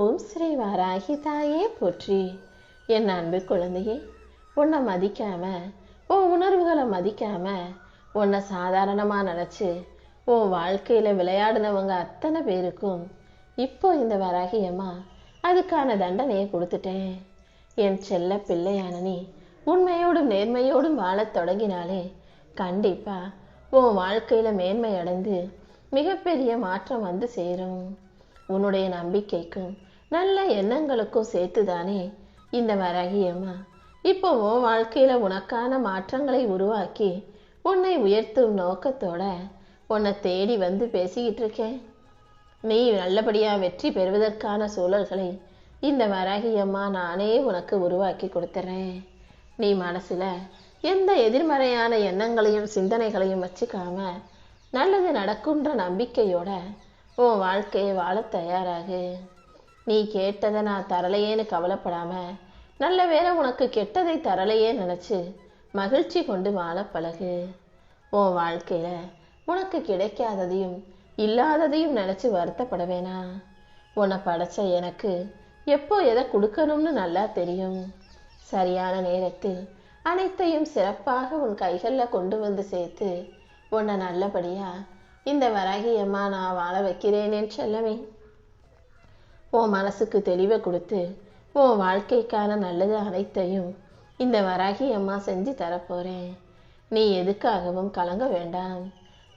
ஓம் ஸ்ரீ வாராகி தாயே போற்றி. என் அன்பு குழந்தையே, உன்னை மதிக்காம, உன் உணர்வுகளை மதிக்காம, உன்னை சாதாரணமாக நினச்சி உன் வாழ்க்கையில் விளையாடினவங்க அத்தனை பேருக்கும் இப்போ இந்த வராகியம்மா அதுக்கான தண்டனையை கொடுத்துட்டேன். என் செல்ல பிள்ளையான நீ உண்மையோடும் நேர்மையோடும் வாழத் தொடங்கினாலே கண்டிப்பா உன் வாழ்க்கையில மேன்மை அடைந்து மிகப்பெரிய மாற்றம் வந்து சேரும். உன்னுடைய நம்பிக்கைக்கும் நல்ல எண்ணங்களுக்கும் சேர்த்துதானே இந்த வராகியம்மா இப்போ உன் வாழ்க்கையில உனக்கான மாற்றங்களை உருவாக்கி உன்னை உயர்த்தும் நோக்கத்தோட உன்னை தேடி வந்து பேசிக்கிட்டு இருக்கேன். நீ நல்லபடியா வெற்றி பெறுவதற்கான சூழல்களை இந்த வராகியம்மா நானே உனக்கு உருவாக்கி கொடுத்துறேன். நீ மனசுல எந்த எதிர்மறையான எண்ணங்களையும் சிந்தனைகளையும் வச்சுக்காம நல்லது நடக்குன்ற நம்பிக்கையோட உன் வாழ்க்கையை வாழ தயாராகு. நீ கேட்டதை நான் தரலையேன்னு கவலைப்படாம நல்ல வேளை உனக்கு கெட்டதை தரலையே நினைச்சு மகிழ்ச்சி கொண்டு வாழ பழகு. உன் வாழ்க்கையில உனக்கு கிடைக்காததையும் இல்லாததையும் நினைச்சு வருத்தப்பட வேணாம். உன்னை படைச்ச எனக்கு எப்போ எதை கொடுக்கணும்னு நல்லா தெரியும். சரியான நேரத்தில் அனைத்தையும் சிறப்பாக உன் கைகளில் கொண்டு வந்து சேர்த்து உன்னை நல்லபடியா இந்த வராகியம்மா நான் வாழ வைக்கிறேனேன்னு செல்லவே. உன் மனசுக்கு தெளிவை கொடுத்து உன் வாழ்க்கைக்கான நல்லது அனைத்தையும் இந்த வராகியம்மா செஞ்சு தரப்போறேன். நீ எதுக்காகவும் கலங்க வேண்டாம்.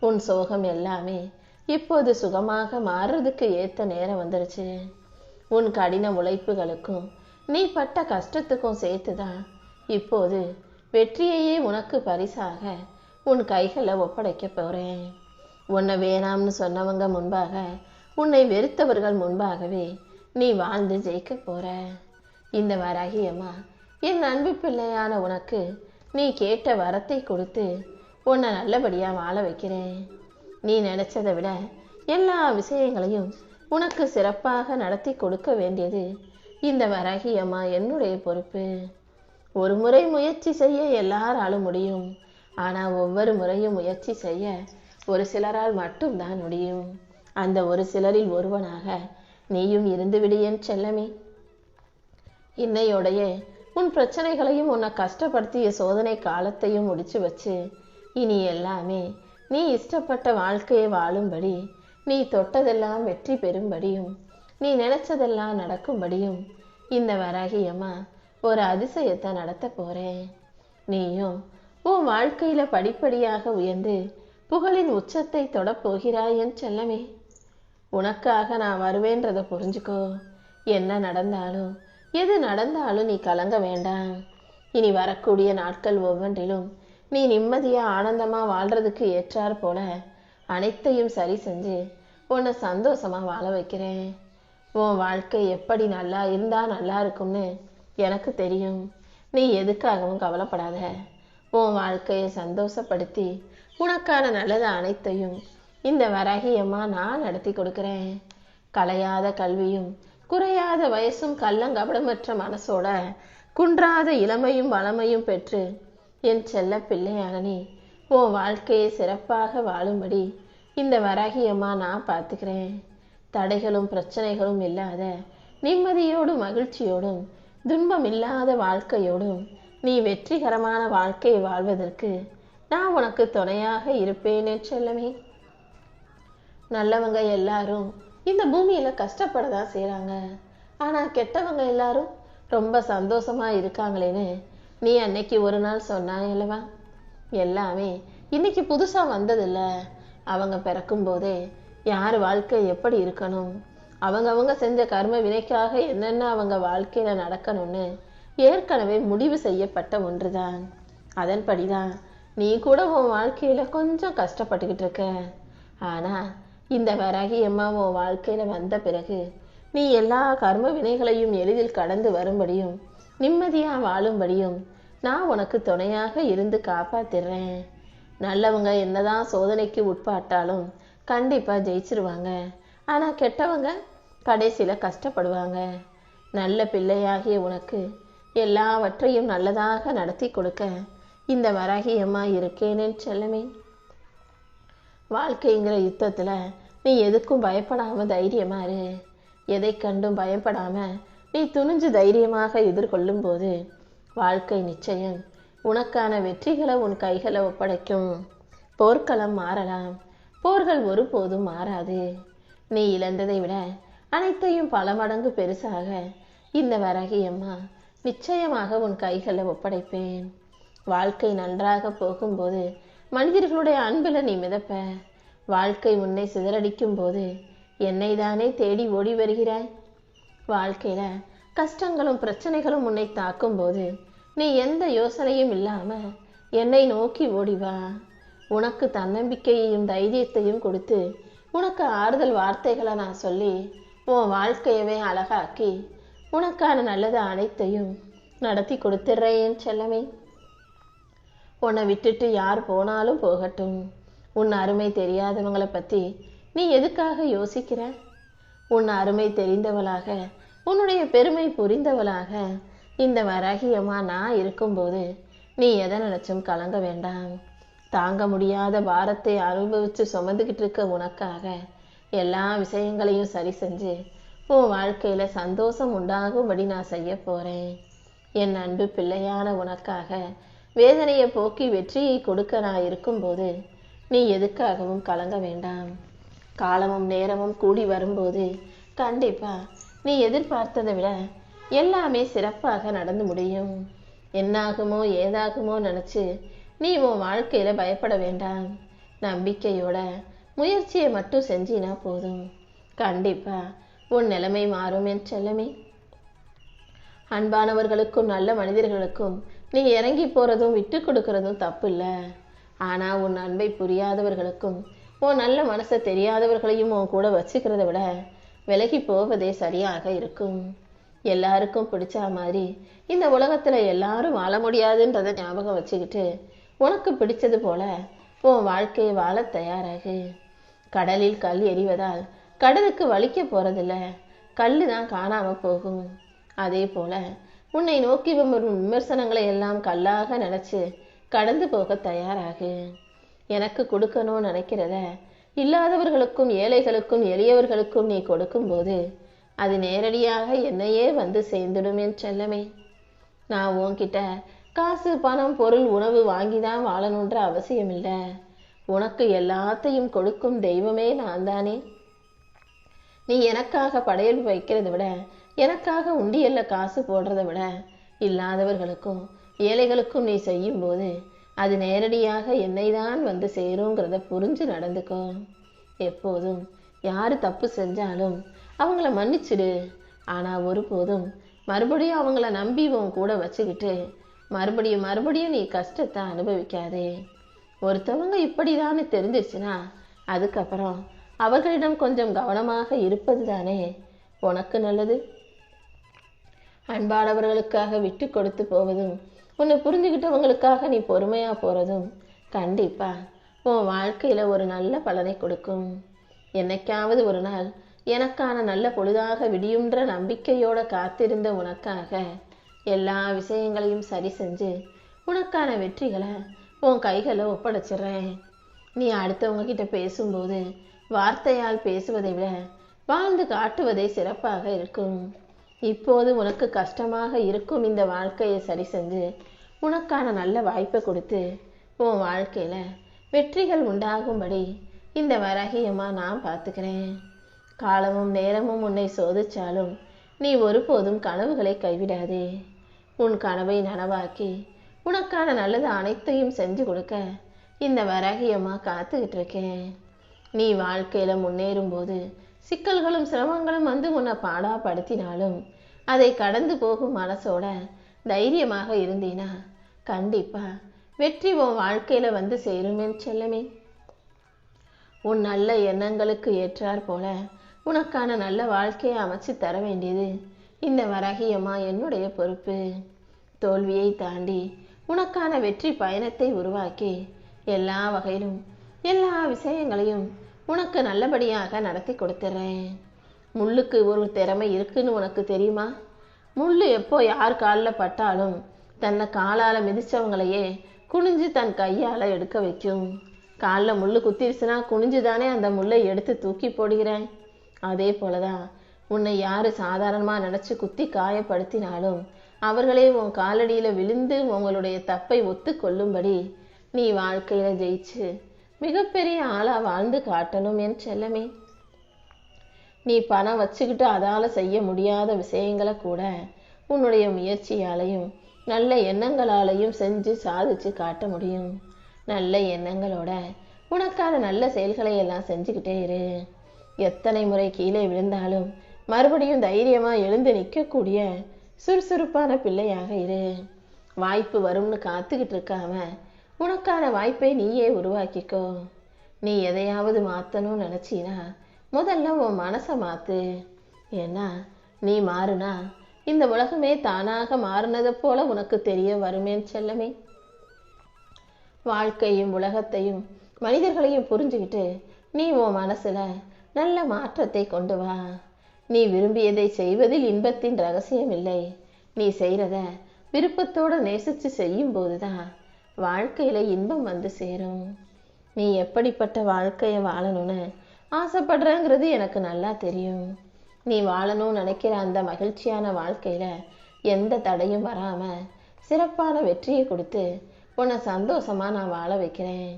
உன் சோகம் எல்லாமே இப்போது சுகமாக மாறுறதுக்கு ஏற்ற நேரம் வந்துருச்சு. உன் கடின உழைப்புகளுக்கும் நீ பட்ட கஷ்டத்துக்கும் சேர்த்துதான் இப்போது வெற்றியையே உனக்கு பரிசாக உன் கைகளை ஒப்படைக்க போறேன். உன்னை வேணாம்னு சொன்னவங்க முன்பாக, உன்னை வெறுத்தவர்கள் முன்பாகவே நீ வாழ்ந்து ஜெயிக்க போற. இந்த வராகியம்மா என் அன்பு பிள்ளையான உனக்கு நீ கேட்ட வரத்தை கொடுத்து உன்னை நல்லபடியா வாழ வைக்கிறேன். நீ நினைச்சதை விட எல்லா விஷயங்களையும் உனக்கு சிறப்பாக நடத்தி கொடுக்க வேண்டியது இந்த வராகியம்மா என்னுடைய பொறுப்பு. ஒரு முறை முயற்சி செய்ய எல்லாராலும் முடியும். ஆனா ஒவ்வொரு முறையும் முயற்சி செய்ய ஒரு சிலரால் மட்டும்தான் முடியும். அந்த ஒரு சிலரில் ஒருவனாக நீயும் இருந்து விடியன் செல்லமே. இன்னையோடைய உன் பிரச்சனைகளையும் உன்னை கஷ்டப்படுத்திய சோதனை காலத்தையும் முடிச்சு வச்சு இனி எல்லாமே நீ இஷ்டப்பட்ட வாழ்க்கையை வாழும்படி, நீ தொட்டதெல்லாம் வெற்றி பெறும்படியும், நீ நினைச்சதெல்லாம் நடக்கும்படியும் இந்த வராகியம்மா ஒரு அதிசயத்தை நடத்த போறேன். நீயும் உன் வாழ்க்கையில படிப்படியாக உயர்ந்து புகழின் உச்சத்தை தொடப்போகிறாய் என் செல்லமே. உனக்காக நான் வருவேன்றதை புரிஞ்சுக்கோ. என்ன நடந்தாலும் எது நடந்தாலும் நீ கலங்க வேண்டாம். இனி வரக்கூடிய நாட்கள் ஒவ்வொன்றிலும் நீ நிம்மதியா ஆனந்தமா வாழ்றதுக்கு ஏற்றார் போல அனைத்தையும் சரி செஞ்சு உன்னை சந்தோஷமா வாழ வைக்கிறேன். உன் வாழ்க்கை எப்படி நல்லா இருந்தா நல்லா இருக்கும்னு எனக்கு தெரியும். நீ எதுக்காகவும் கவலைப்படாத. உன் வாழ்க்கையை சந்தோஷப்படுத்தி உனக்கான நல்லது அனைத்தையும் இந்த வராகியம்மா நான் நடத்தி கொடுக்கிறேன். கலையாத கல்வியும் குறையாத வயசும் கள்ளங்கபடமற்ற மனசோட குன்றாத இளமையும் வளமையும் பெற்று என் செல்ல பிள்ளையான நீ உன் வாழ்க்கையை சிறப்பாக வாழும்படி இந்த வராகியம்மா நான் பார்த்துக்கிறேன். தடைகளும் பிரச்சனைகளும் இல்லாத நிம்மதியோடும் மகிழ்ச்சியோடும் துன்பம் இல்லாத வாழ்க்கையோடும் நீ வெற்றிகரமான வாழ்க்கையை வாழ்வதற்கு நான் உனக்கு துணையாக இருப்பேனே செல்லமே. நல்லவங்க எல்லாரும் இந்த பூமியில கஷ்டப்படதான் செய்றாங்க. ஆனா கெட்டவங்க எல்லாரும் ரொம்ப சந்தோஷமா இருக்காங்களேன்னு நீ அன்னைக்கு ஒரு நாள் சொன்னாய் அல்லவா? எல்லாமே இன்னைக்கு புதுசா வந்ததில்ல. அவங்க பிறக்கும் போதே யார் வாழ்க்கை எப்படி இருக்கணும், அவங்க செஞ்ச கர்ம வினைக்காக என்னென்ன அவங்க வாழ்க்கையில நடக்கணும்னு ஏற்கனவே முடிவு செய்யப்பட்ட ஒன்றுதான். அதன்படிதான் நீ கூட உன் வாழ்க்கையில கொஞ்சம் கஷ்டப்பட்டுக்கிட்டு இருக்க. ஆனா இந்த வராகியம்மா உன் வாழ்க்கையில வந்த பிறகு நீ எல்லா கர்ம வினைகளையும் எளிதில் கடந்து வரும்படியும் நிம்மதியா வாழும்படியும் நான் உனக்கு துணையாக இருந்து காப்பாத்திடுறேன். நல்லவங்க என்னதான் சோதனைக்கு உட்பட்டாலும் கண்டிப்பா ஜெயிச்சிருவாங்க. ஆனா கெட்டவங்க கடைசியில கஷ்டப்படுவாங்க. நல்ல பிள்ளையாகிய உனக்கு எல்லாவற்றையும் நல்லதாக நடத்தி கொடுக்க இந்த வராகியம்மா இருக்கேனே செல்லமே. வாழ்க்கைங்கிற யுத்தத்துல நீ எதுக்கும் பயப்படாம தைரியமா இரு. எதை கண்டும் பயப்படாம நீ துணிஞ்சு தைரியமாக எதிர்கொள்ளும் போது வாழ்க்கை நிச்சயம் உனக்கான வெற்றிகளை உன் கைகளை ஒப்படைக்கும். போர்க்களம் மாறலாம், போர்கள் ஒருபோதும் மாறாது. நீ இழந்ததை விட அனைத்தையும் பல மடங்கு பெருசாக இந்த வராகியம்மா நிச்சயமாக உன் கைகளை ஒப்படைப்பேன். வாழ்க்கை நன்றாக போகும்போது மனிதர்களுடைய அன்புல நீ மிதப்ப. வாழ்க்கை உன்னை சிதறடிக்கும் போது என்னை தானே தேடி ஓடி வருகிறாய். வாழ்க்கையில கஷ்டங்களும் பிரச்சனைகளும் உன்னை தாக்கும் போது நீ எந்த யோசனையும் இல்லாம என்னை நோக்கி ஓடிவா. உனக்கு தன்னம்பிக்கையையும் தைரியத்தையும் கொடுத்து உனக்கு ஆறுதல் வார்த்தைகளை நான் சொல்லி உன் வாழ்க்கையவே அழகாக்கி உனக்கான நல்லது அனைத்தையும் நடத்தி கொடுத்துடுறேன் செல்லமே. உன்னை விட்டுட்டு யார் போனாலும் போகட்டும். உன் அருமை தெரியாதவங்களை பற்றி நீ எதுக்காக யோசிக்கிற? உன் அருமை தெரிந்தவளாக, உன்னுடைய பெருமை புரிந்தவளாக இந்த வராகியம்மா நான் இருக்கும்போது நீ எதை நினைச்சும் கலங்க வேண்டாம். தாங்க முடியாத பாரத்தை அனுபவித்து சுமந்துக்கிட்டு இருக்க உனக்காக எல்லா விஷயங்களையும் சரி செஞ்சு உன் வாழ்க்கையில சந்தோஷம் உண்டாகும்படி நான் செய்ய போறேன். என் அன்பு பிள்ளையான உனக்காக வேதனையை போக்கி வெற்றியை கொடுக்க நான் இருக்கும்போது நீ எதுக்காகவும் கலங்க வேண்டாம். காலமும் நேரமும் கூடி வரும்போது கண்டிப்பா நீ எதிர்பார்த்ததை விட எல்லாமே சிறப்பாக நடந்து முடியும். என்னாகுமோ ஏதாகுமோ நினைச்சு நீ உன் வாழ்க்கையில பயப்பட வேண்டாம். நம்பிக்கையோட முயற்சியை மட்டும் செஞ்சினா போதும். கண்டிப்பா உன் நிலைமை மாறும் என் செல்லமே. அன்பானவர்களுக்கும் நல்ல மனிதர்களுக்கும் நீ இறங்கி போறதும் விட்டு கொடுக்கறதும் தப்பு இல்லை. ஆனா உன் அன்பை புரியாதவர்களுக்கும் உன் நல்ல மனசை தெரியாதவர்களையும் உன் கூட வச்சுக்கிறத விட விலகி போவதே சரியாக இருக்கும். எல்லாருக்கும் பிடிச்ச மாதிரி இந்த உலகத்துல எல்லாரும் வாழ முடியாதுன்றதை ஞாபகம் வச்சுக்கிட்டு உனக்கு பிடிச்சது போல உன் வாழ்க்கையை வாழ தயாராகு. கடலில் கல் எறிவதால் கடலுக்கு வலிக்க போறதில்ல, கல்லு தான் காணாம போகும். அதே போல உன்னை நோக்கி வரும் விமர்சனங்களை எல்லாம் கல்லாக நினைச்சு கடந்து போக தயாராகு. எனக்கு கொடுக்கணும்னு நினைக்கிறத இல்லாதவர்களுக்கும் ஏழைகளுக்கும் எளியவர்களுக்கும் நீ கொடுக்கும்போது அது நேரடியாக என்னையே வந்து சேர்ந்துடும் என் செல்லமே. நான் உன்கிட்ட காசு பணம் பொருள் உணவு வாங்கிதான் வாழணுன்ற அவசியம் இல்லை. உனக்கு எல்லாத்தையும் கொடுக்கும் தெய்வமே நான் தானே. நீ எனக்காக படையல் வைக்கிறத விட, எனக்காக உண்டியல்ல காசு போடுறத விட இல்லாதவர்களுக்கும் ஏழைகளுக்கும் நீ செய்யும் போது அது நேரடியாக என்னை தான் வந்து சேருங்கிறத புரிஞ்சு நடந்துக்கோ. எப்போதும் யாரு தப்பு செஞ்சாலும் அவங்கள மன்னிச்சிடு. ஆனா ஒருபோதும் மறுபடியும் அவங்கள நம்பி உன் கூட வச்சுக்கிட்டு மறுபடியும் நீ கஷ்டத்தை அனுபவிக்காதே. ஒருத்தவங்க இப்படிதான்னு தெரிஞ்சிருச்சுன்னா அதுக்கப்புறம் அவர்களிடம் கொஞ்சம் கவனமாக இருப்பது தானே உனக்கு நல்லது. அன்பானவர்களுக்காக விட்டு கொடுத்து போவதும் உன்னை புரிஞ்சுக்கிட்டவங்களுக்காக நீ பொறுமையா போறதும் கண்டிப்பா உன் வாழ்க்கையில ஒரு நல்ல பலனை கொடுக்கும். என்னைக்காவது ஒரு நாள் எனக்கான நல்ல பொழுதாக விடியுன்ற நம்பிக்கையோட காத்திருந்த உனக்காக எல்லா விஷயங்களையும் சரி செஞ்சு உனக்கான வெற்றிகளை உன் கைகளை ஒப்படைச்சிடுறேன். நீ அடுத்தவங்க கிட்ட பேசும்போது வார்த்தையால் பேசுவதை விட வாழ்ந்து காட்டுவதே சிறப்பாக இருக்கும். இப்போது உனக்கு கஷ்டமாக இருக்கும் இந்த வாழ்க்கையை சரி செஞ்சு உனக்கான நல்ல வாய்ப்பை கொடுத்து உன் வாழ்க்கையில வெற்றிகள் உண்டாகும்படி இந்த வராகியம்மா நான் பார்த்துக்கிறேன். காலமும் நேரமும் உன்னை சோதிச்சாலும் நீ ஒருபோதும் கனவுகளை கைவிடாதே. உன் கனவை நனவாக்கி உனக்கான நல்லது அனைத்தையும் செஞ்சு கொடுக்க இந்த வராகியம்மா காத்துக்கிட்டு இருக்கேன். நீ வாழ்க்கையில முன்னேறும் போது சிக்கல்களும் சிரமங்களும் வந்து உன்னை பாடாப்படுத்தினாலும் அதை கடந்து போகும் மனசோட தைரியமாக இருந்தீனா கண்டிப்பா வெற்றி உன் வாழ்க்கையில வந்து சேருமே செல்லமே. உன் நல்ல எண்ணங்களுக்கு ஏற்றார் போல உனக்கான நல்ல வாழ்க்கையை அமைச்சு தர வேண்டியது இந்த வராகியம்மா என்னுடைய பொறுப்பு. தோல்வியை தாண்டி உனக்கான வெற்றி பயணத்தை உருவாக்கி எல்லா வகையிலும் எல்லா விஷயங்களையும் உனக்கு நல்லபடியாக நடத்தி கொடுத்துறேன். முள்ளுக்கு ஒரு திறமை இருக்குன்னு உனக்கு தெரியுமா? முள்ளு எப்போ யார் காலில் பட்டாலும் தன்னை காலால் மிதிச்சவங்களையே குனிஞ்சு தன் கையால் எடுக்க வைக்கும். காலில் முள்ளு குத்திருச்சுன்னா குனிஞ்சுதானே அந்த முள்ளை எடுத்து தூக்கி போடுகிறேன். அதே போலதான் உன்னை யாரு சாதாரணமா நினைச்சு குத்தி காயப்படுத்தினாலும் அவர்களே உன் காலடியில விழுந்து உங்களுடைய தப்பை ஒத்துக்கொள்ளும்படி நீ வாழ்க்கையில ஜெயிச்சு மிகப்பெரிய ஆளா வாழ்ந்து காட்டணும் என் செல்லமே. நீ பணம் வச்சுக்கிட்டு அதால செய்ய முடியாத விஷயங்களை கூட உன்னுடைய முயற்சியாலையும் நல்ல எண்ணங்களாலையும் செஞ்சு சாதிச்சு காட்ட முடியும். நல்ல எண்ணங்களோட உனக்கான நல்ல செயல்களை எல்லாம் செஞ்சுக்கிட்டே இரு. எத்தனை முறை கீழே விழுந்தாலும் மறுபடியும் தைரியமா எழுந்து நிற்கக்கூடிய சுறுசுறுப்பான பிள்ளையாக இரு. வாய்ப்பு வரும்னு காத்துக்கிட்டு இருக்காம உனக்கான வாய்ப்பை நீயே உருவாக்கிக்கோ. நீ எதையாவது மாத்தணும்னு நினைச்சினா முதல்ல உன் மனசை மாத்து. ஏன்னா நீ மாறுனா இந்த உலகமே தானாக மாறினதை போல உனக்கு தெரிய வருமேன் செல்லமே. வாழ்க்கையும் உலகத்தையும் மனிதர்களையும் புரிஞ்சுக்கிட்டு நீ உன் மனசுல நல்ல மாற்றத்தை கொண்டு வா. நீ விரும்பியதை செய்வதில் இன்பத்தின் ரகசியம் இல்லை. நீ செய்யறத விருப்பத்தோட நேசிச்சு செய்யும் போதுதான் வாழ்க்கையில இன்பம் வந்து சேரும். நீ எப்படிப்பட்ட வாழ்க்கைய வாழணும்னு ஆசைப்படுறங்கிறது எனக்கு நல்லா தெரியும். நீ வாழணும்னு நினைக்கிற அந்த மகிழ்ச்சியான வாழ்க்கையில எந்த தடையும் வராம சிறப்பான வெற்றியை கொடுத்து உன்னை சந்தோஷமா நான் வாழ வைக்கிறேன்.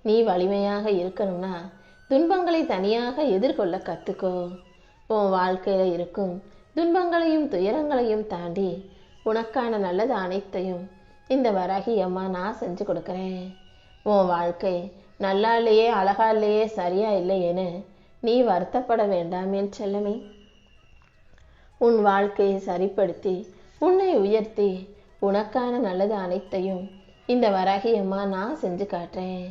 நீ வலிமையாக இருக்கணும்னா துன்பங்களை தனியாக எதிர்கொள்ள கத்துக்கோ. உன் வாழ்க்கையில இருக்கும் துன்பங்களையும் துயரங்களையும் தாண்டி உனக்கான நல்லது அனைத்தையும் இந்த வராகி அம்மா நான் செஞ்சு கொடுக்குறேன். உன் வாழ்க்கை நல்லா இல்லையே, அழகா இல்லையே, சரியா இல்லையேன்னு நீ வருத்தப்பட வேண்டாம் என் செல்லமே. உன் வாழ்க்கையை சரிப்படுத்தி உன்னை உயர்த்தி உனக்கான நல்லது அனைத்தையும் இந்த வராகி அம்மா நான் செஞ்சு காட்டுறேன்.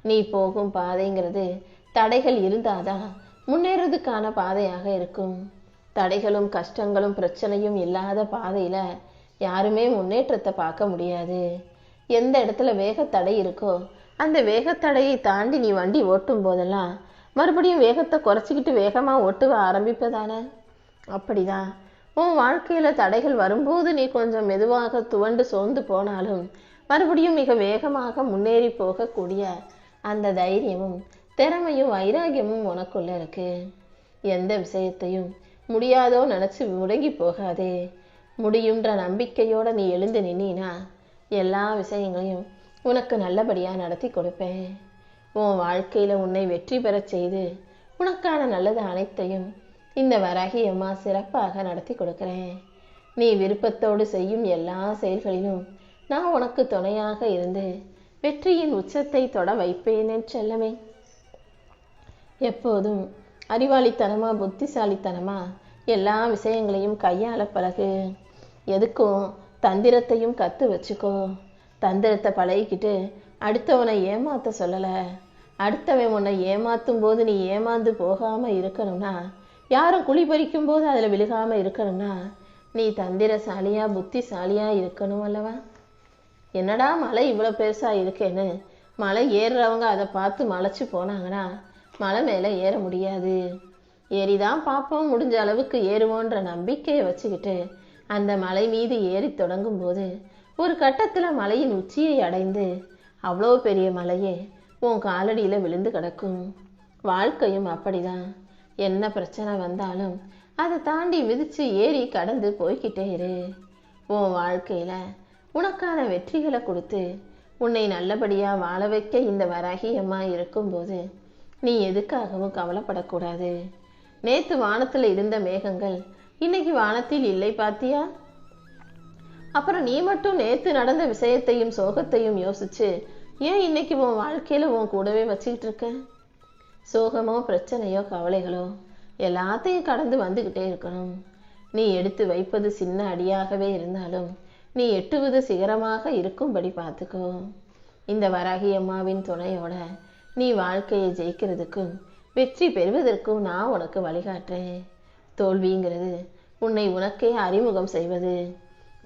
நீ போகும் பாதைங்கிறது தடைகள் இருந்தாதான் முன்னேறதுக்கான பாதையாக இருக்கும். தடைகளும் கஷ்டங்களும் பிரச்சனையும் இல்லாத பாதையில யாருமே முன்னேற்றத்தை பார்க்க முடியாது. எந்த இடத்துல வேகத்தடை இருக்கோ அந்த வேகத்தடையை தாண்டி நீ வண்டி ஓட்டும் போதெல்லாம் மறுபடியும் வேகத்தை குறைச்சிக்கிட்டு வேகமா ஓட்டுவ ஆரம்பிப்பதானே. அப்படிதான் உன் வாழ்க்கையில தடைகள் வரும்போது நீ கொஞ்சம் மெதுவாக துவண்டு சோர்ந்து போனாலும் மறுபடியும் மிக வேகமாக முன்னேறி போகக்கூடிய அந்த தைரியமும் திறமையும் வைராகியமும் உனக்குள்ள இருக்கு. எந்த விஷயத்தையும் முடியாதோ நினைச்சு முடங்கி போகாதே. முடியுன்ற நம்பிக்கையோட நீ எழுந்து நின்னா எல்லா விஷயங்களையும் உனக்கு நல்லபடியா நடத்தி கொடுப்பேன். உன் வாழ்க்கையில உன்னை வெற்றி பெறச் செய்து உனக்கான நல்லது அனைத்தையும் இந்த வராகி அம்மா சிறப்பாக நடத்தி கொடுக்கிறேன். நீ விருப்பத்தோடு செய்யும் எல்லா செயல்களிலும் நான் உனக்கு துணையாக இருந்து வெற்றியின் உச்சத்தை தொட வைப்பேன் என் செல்லமே. எப்போதும் அறிவாளித்தனமா புத்திசாலித்தனமா எல்லா விஷயங்களையும் கையாள பழகு. எதுக்கும் தந்திரத்தையும் கத்து வச்சுக்கோ. தந்திரத்தை பழகிக்கிட்டு அடுத்தவனை ஏமாத்த சொல்லல. அடுத்தவன் உன்னை ஏமாத்தும் போது நீ ஏமாந்து போகாம இருக்கணும்னா, யாரும் குழி பறிக்கும் போது அதுல விழுகாம இருக்கணும்னா நீ தந்திரசாலியா புத்திசாலியா இருக்கணும் அல்லவா. என்னடா மலை இவ்வளவு பெருசா இருக்கேன்னு மலை ஏறுறவங்க அதை பார்த்து மலைச்சு போனாங்கன்னா மலை மேல ஏற முடியாது. ஏறிதான் பார்ப்போம், முடிஞ்ச அளவுக்கு ஏறுவோன்ற நம்பிக்கையை வச்சுக்கிட்டு அந்த மலை மீது ஏறி தொடங்கும் போது ஒரு கட்டத்துல மலையின் உச்சியை அடைந்து அவ்வளோ பெரிய மலையே உன் காலடியில விழுந்து கிடக்கும். வாழ்க்கையும் அப்படிதான். என்ன பிரச்சனை வந்தாலும் அதை தாண்டி மிதிச்சு ஏறி கடந்து போய்கிட்டே இரு. உன் வாழ்க்கையில உனக்கான வெற்றிகளை கொடுத்து உன்னை நல்லபடியா வாழ வைக்க இந்த வராகி அம்மா இருக்கும்போது நீ எதுக்காகவும் கவலைப்படக்கூடாது. நேத்து வானத்துல இருந்த மேகங்கள் இன்னைக்கு வானத்தில் இல்லை பாத்தியா? அப்புறம் நீ மட்டும் நேத்து நடந்த விஷயத்தையும் சோகத்தையும் யோசிச்சு ஏன் இன்னைக்கு உன் வாழ்க்கையில உன் கூடவே வச்சுக்கிட்டு இருக்க? சோகமோ பிரச்சனையோ கவலைகளோ எல்லாத்தையும் கடந்து வந்துகிட்டே இருக்கணும். நீ எடுத்து வைப்பது சின்ன அடியாகவே இருந்தாலும் நீ எட்டுவது சிகரமாக இருக்கும்படி பார்த்துக்கோ. இந்த வராகி அம்மாவின் துணையோட நீ வாழ்க்கையை ஜெயிக்கிறதுக்கும் வெற்றி பெறுவதற்கும் நான் உனக்கு வழிகாட்டுறேன். தோல்விங்கிறது உன்னை உனக்கே அறிமுகம் செய்வது.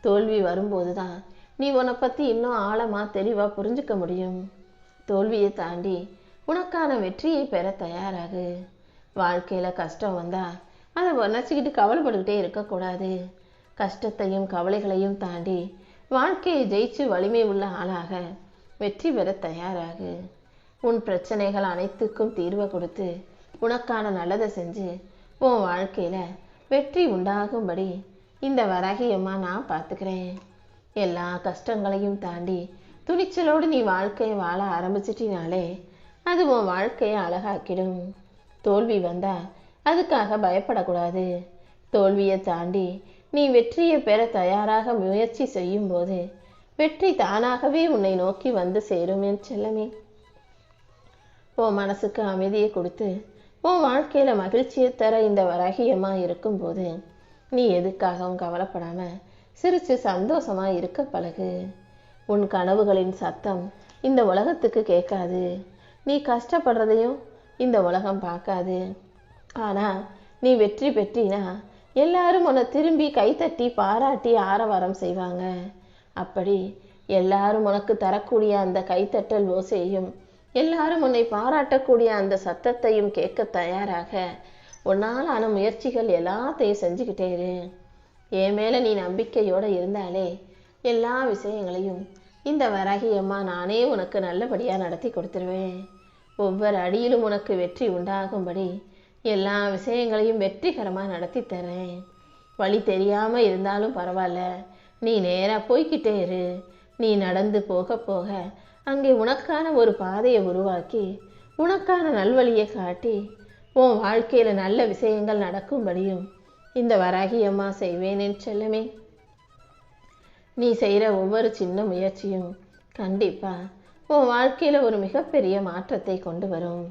தோல்வி வரும்போதுதான் நீ உன்னை பத்தி இன்னும் ஆழமா தெளிவா புரிஞ்சுக்க முடியும். தோல்வியை தாண்டி உனக்கான வெற்றியை பெற தயாராகு. வாழ்க்கையில கஷ்டம் வந்தா அதை நினைச்சுக்கிட்டு கவலைப்பட்டுக்கிட்டே இருக்கக்கூடாது. கஷ்டத்தையும் கவலைகளையும் தாண்டி வாழ்க்கையை ஜெயிச்சு வலிமை உள்ள ஆளாக வெற்றி பெற தயாராகு. உன் பிரச்சனைகள் அனைத்துக்கும் தீர்வை கொடுத்து உனக்கான நல்லதை செஞ்சு உன் வாழ்க்கையில வெற்றி உண்டாகும்படி இந்த வராகி அம்மா நான் பார்த்துக்கிறேன். எல்லா கஷ்டங்களையும் தாண்டி துணிச்சலோடு நீ வாழ்க்கையை வாழ ஆரம்பிச்சிட்டினாலே அது உன் வாழ்க்கையை அழகாக்கிடும். தோல்வி வந்தா அதுக்காக பயப்படக்கூடாது. தோல்வியை தாண்டி நீ வெற்றியை பெற தயாராக முயற்சி செய்யும் போது வெற்றி தானாகவே உன்னை நோக்கி வந்து சேரும் என் செல்லமே. உன் மனசுக்கு அமைதியை கொடுத்து உன் வாழ்க்கையில மகிழ்ச்சியை தர இந்த வராகியமா இருக்கும்போது நீ எதுக்காகவும் கவலைப்படாம சிரிச்சு சந்தோஷமா இருக்க பழகு. உன் கனவுகளின் சத்தம் இந்த உலகத்துக்கு கேட்காது. நீ கஷ்டப்படுறதையும் இந்த உலகம் பார்க்காது. ஆனா நீ வெற்றி பெற்றினா எல்லாரும் உன்னை திரும்பி கைத்தட்டி பாராட்டி ஆரவாரம் செய்வாங்க. அப்படி எல்லாரும் உனக்கு தரக்கூடிய அந்த கைத்தட்டல் ஓசையும் எல்லாரும் உன்னை பாராட்டக்கூடிய அந்த சத்தத்தையும் கேட்க தயாராக உன்னால் ஆன முயற்சிகள் எல்லாத்தையும் செஞ்சுக்கிட்டே இரு. என் மேல நீ நம்பிக்கையோட இருந்தாலே எல்லா விஷயங்களையும் இந்த வராகி அம்மா நானே உனக்கு நல்லபடியா நடத்தி கொடுத்துருவேன். ஒவ்வொரு அடியிலும் உனக்கு வெற்றி உண்டாகும்படி எல்லா விஷயங்களையும் வெற்றிகரமாக நடத்தி தரேன். வழி தெரியாம இருந்தாலும் பரவாயில்ல, நீ நேரா போய்கிட்டே இரு. நீ நடந்து போக போக அங்கே உனக்கான ஒரு பாதையை உருவாக்கி உனக்கான நல்வழியை காட்டி உன் வாழ்க்கையில நல்ல விஷயங்கள் நடக்கும்படியும் இந்த வராகி அம்மா செய்வேனேன்னு செல்லமே. நீ செய்கிற ஒவ்வொரு சின்ன முயற்சியும் கண்டிப்பா உன் வாழ்க்கையில ஒரு மிகப்பெரிய மாற்றத்தை கொண்டு வரும்.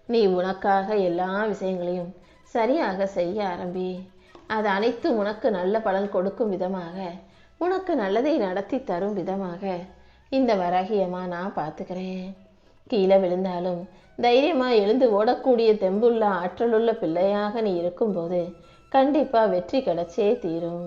நீ உனக்காக எல்லா விஷயங்களையும் சரியாக செய்ய ஆரம்பி. அது அனைத்தும் உனக்கு நல்ல பலன் கொடுக்கும் விதமாக, உனக்கு நல்லதை நடத்தி தரும் விதமாக இந்த வராகியம்மா நான் பார்த்துக்கிறேன். கீழே விழுந்தாலும் தைரியமா எழுந்து ஓடக்கூடிய தெம்புள்ள ஆற்றலுள்ள பிள்ளையாக நீ இருக்கும்போது கண்டிப்பா வெற்றி கிடைச்சே தீரும்.